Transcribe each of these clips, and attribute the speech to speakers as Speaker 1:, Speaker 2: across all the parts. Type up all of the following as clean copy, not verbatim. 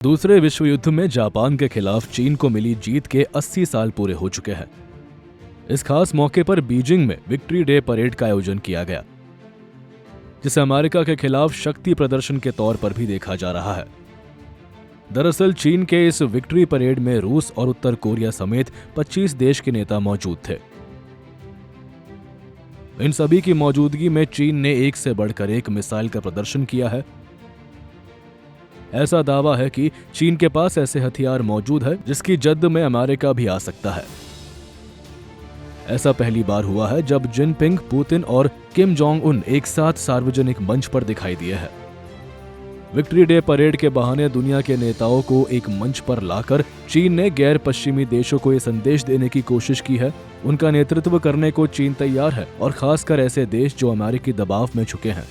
Speaker 1: दूसरे विश्व युद्ध में जापान के खिलाफ चीन को मिली जीत के 80 साल पूरे हो चुके हैं। इस खास मौके पर बीजिंग में विक्ट्री डे परेड का आयोजन किया गया, जिसे अमेरिका के खिलाफ शक्ति प्रदर्शन के तौर पर भी देखा जा रहा है। दरअसल चीन के इस विक्ट्री परेड में रूस और उत्तर कोरिया समेत 25 देश के नेता मौजूद थे। इन सभी की मौजूदगी में चीन ने एक से बढ़कर एक मिसाइल का प्रदर्शन किया है। ऐसा दावा है कि चीन के पास ऐसे हथियार मौजूद है जिसकी जद में अमेरिका भी आ सकता है। ऐसा पहली बार हुआ है जब जिनपिंग, पुतिन और किम जोंग उन एक साथ सार्वजनिक मंच पर दिखाई दिए हैं। विक्ट्री डे परेड के बहाने दुनिया के नेताओं को एक मंच पर लाकर चीन ने गैर पश्चिमी देशों को ये संदेश देने की कोशिश की है। उनका नेतृत्व करने को चीन तैयार है, और खासकर ऐसे देश जो अमेरिकी दबाव में झुके हैं।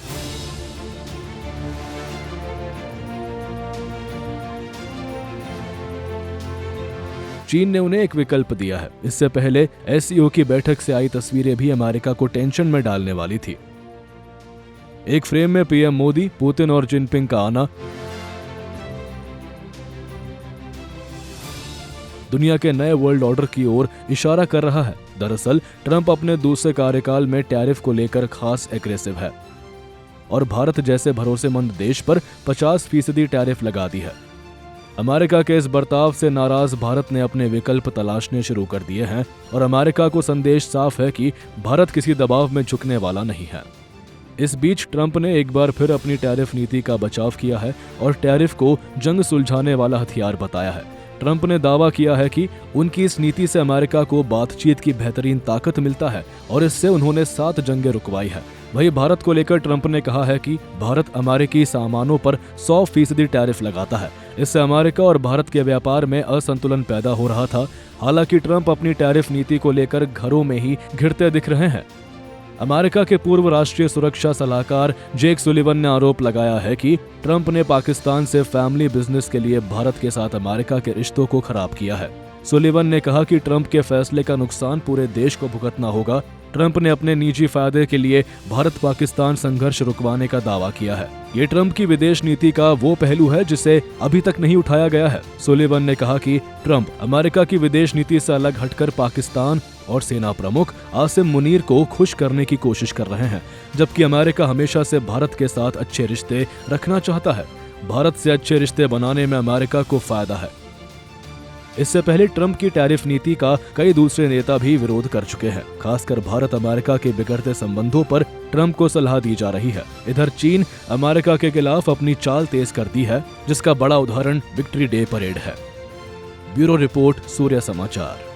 Speaker 1: चीन ने उन्हें एक विकल्प दिया है। इससे पहले एससीओ की बैठक से आई तस्वीरें भी अमेरिका को टेंशन में डालने वाली थी। एक फ्रेम में पीएम मोदी, पुतिन और जिनपिंग का आना दुनिया के नए वर्ल्ड ऑर्डर की ओर इशारा कर रहा है। दरअसल ट्रंप अपने दूसरे कार्यकाल में टैरिफ को लेकर खास एग्रेसिव है और भारत जैसे भरोसेमंद देश पर 50% टैरिफ लगा दी है। अमेरिका के इस बर्ताव से नाराज भारत ने अपने विकल्प तलाशने शुरू कर दिए हैं, और अमेरिका को संदेश साफ है कि भारत किसी दबाव में झुकने वाला नहीं है। इस बीच ट्रंप ने एक बार फिर अपनी टैरिफ नीति का बचाव किया है और टैरिफ को जंग सुलझाने वाला हथियार बताया है। ट्रंप ने दावा किया है कि उनकी इस नीति से अमेरिका को बातचीत की बेहतरीन ताकत मिलता है, और इससे उन्होंने 7 जंगें रुकवाई है। वहीं भारत को लेकर ट्रंप ने कहा है कि भारत अमेरिकी सामानों पर 100% टैरिफ लगाता है। इससे अमेरिका और भारत के व्यापार में असंतुलन पैदा हो रहा था। हालांकि ट्रंप अपनी टैरिफ नीति को लेकर घरों में ही घिरते दिख रहे हैं। अमेरिका के पूर्व राष्ट्रीय सुरक्षा सलाहकार जेक सुलिवन ने आरोप लगाया है कि ट्रंप ने पाकिस्तान से फैमिली बिजनेस के लिए भारत के साथ अमेरिका के रिश्तों को खराब किया है। सुलिवन ने कहा कि ट्रंप के फैसले का नुकसान पूरे देश को भुगतना होगा। ट्रंप ने अपने निजी फायदे के लिए भारत पाकिस्तान संघर्ष रुकवाने का दावा किया है। ये ट्रंप की विदेश नीति का वो पहलू है जिसे अभी तक नहीं उठाया गया है। सुलिवन ने कहा कि ट्रंप अमेरिका की विदेश नीति से अलग हटकर पाकिस्तान और सेना प्रमुख आसिम मुनीर को खुश करने की कोशिश कर रहे हैं, जबकि अमेरिका हमेशा से भारत के साथ अच्छे रिश्ते रखना चाहता है। भारत से अच्छे रिश्ते बनाने में अमेरिका को फायदा है। इससे पहले ट्रंप की टैरिफ नीति का कई दूसरे नेता भी विरोध कर चुके हैं। खासकर भारत अमेरिका के बिगड़ते संबंधों पर ट्रंप को सलाह दी जा रही है। इधर चीन अमेरिका के खिलाफ अपनी चाल तेज कर दी है, जिसका बड़ा उदाहरण विक्ट्री डे परेड है। ब्यूरो रिपोर्ट, सूर्य समाचार।